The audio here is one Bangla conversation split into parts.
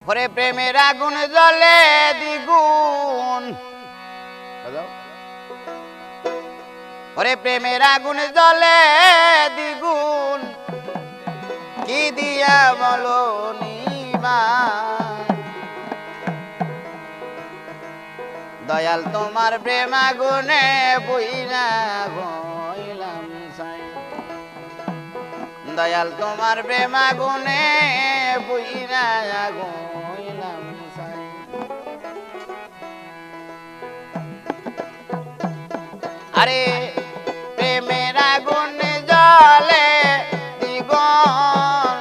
ওরে প্রেমের আগুন জ্বলে দ্বিগুণ, ওরে প্রেমের আগুন জ্বলে দ্বিগুণ, কি দিয়া বলো নিবা দয়াল তোমার প্রেম আগুনে পুইরা হইলাম ছাই, দয়াল তোমার প্রেম আগুনে পুইরা হইলাম ছাই। আরে প্রেমের আগুন জ্বলে দ্বিগুণ,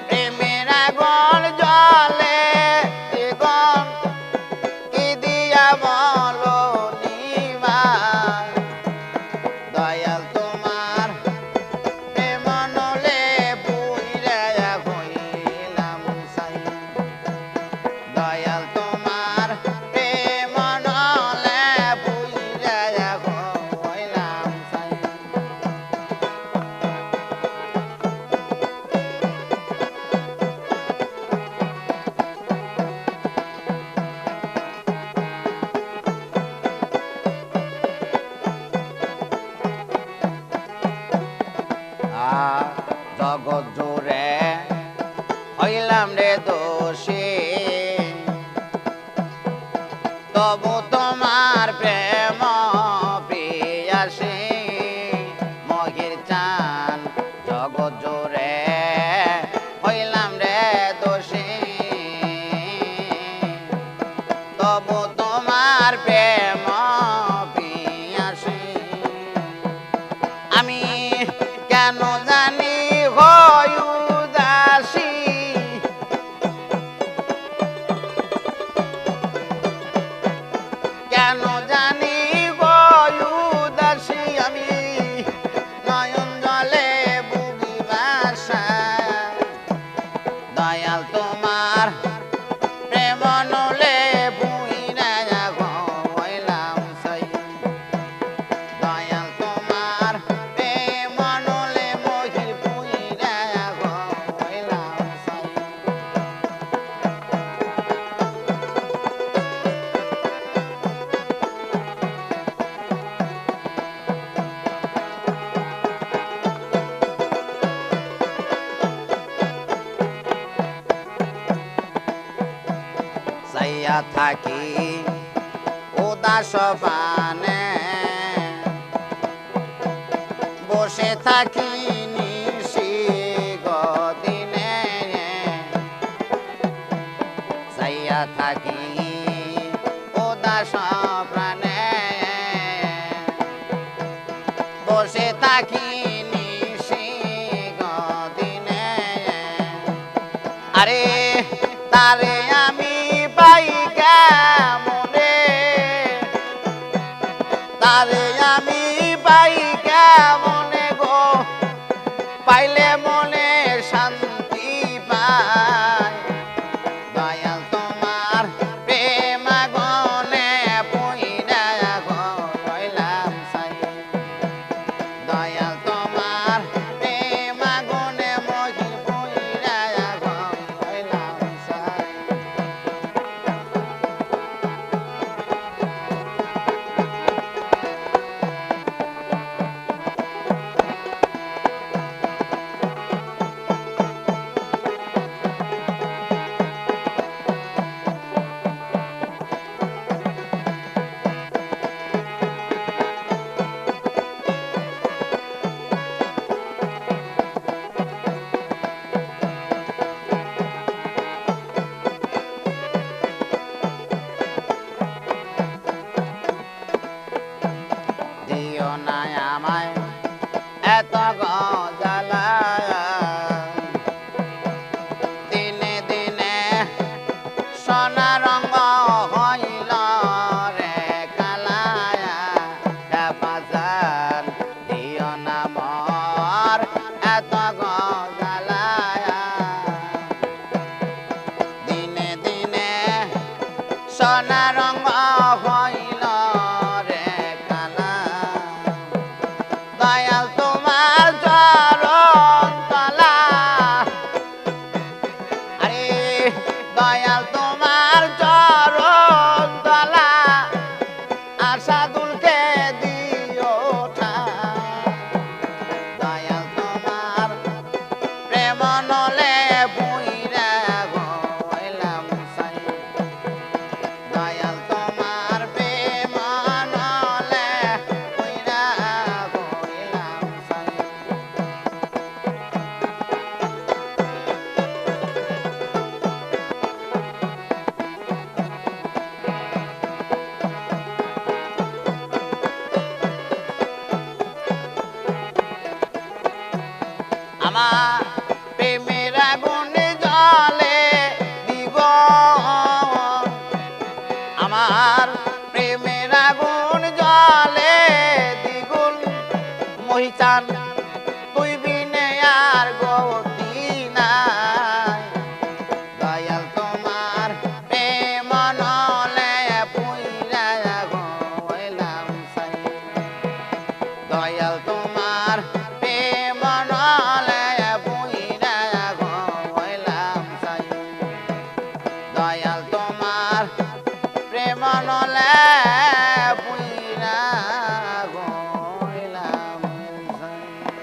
প্রেমের আগুন জ্বলে দ্বিগুণ, কি দিয়া বলো নিবা দয়াল তোমার প্রেম নলে পুইরা হইলাম ছাই, দয়াল তোমার প্রেম নলে পুইরা হইলাম ছাই। জগৎ জুড়ে হইলাম রে দোষী, তবু তোমার প্রেম পিয়াসী মহির চান, জগৎ জুড়ে হইলাম রে দোষী, তবু তোমার প্রেম পিয়াসী। আমি কেন জানি হয় উদাসী, কেন জানি হয় উদাসী, আমি নয়ন জলে বুড়ি বাসা দয়াল তোমার প্রেম নলে বুইরা হইলাম ছাই, দয়াল তোমার প্রেম নলে মহির বুইরা হইলাম ছাই। চাইয়া থাকি উদাস পানে, বসে থাকি নিশি গদিনে, চাইয়া থাকি উদাস প্রাণে, বসে থাকি নিশি গদিনে। আরে তারে আমি পাই কেমনে, তারে আমি পাই কেমনে গো, পাইলে মনে শান্তি পায় দয়াল তোমার প্রেম আগুনে পুইরা হইলাম ছাই, দয়াল তোমার প্রেম আগুনে মহির পুইরা হইলাম ছাই। দিও না আমায় এত গজালা, দিনে দিনে সোনা রঙ হইল রে কালায়া, হেফাজত দিও না মোর এত গজালা, দিনে দিনে সোনা রঙ হইল রে কালা, দয়াল তোমার চরণ তলা। আরে দয়াল তোমার চরণ তলা আশা দুলকে দিও ঠাই দয়াল তোমার প্রেম নলে বুইরা গইলাম সাই দয়াল তোমার প্রেম নলে বুইরা গইলাম সাই আমার প্রেমের আগুন জ্বলে দিব আমার প্রেমের আগুন জ্বলে দ্বিগুণ মহিচান তুই বিনে আর গতি নাই দয়াল তোমার প্রেম নলে পুইরা গইলাম সাই দয়াল তোমার প্রেম নলে পুইরা গইলাম সাই দয়াল তোমার প্রেম নলে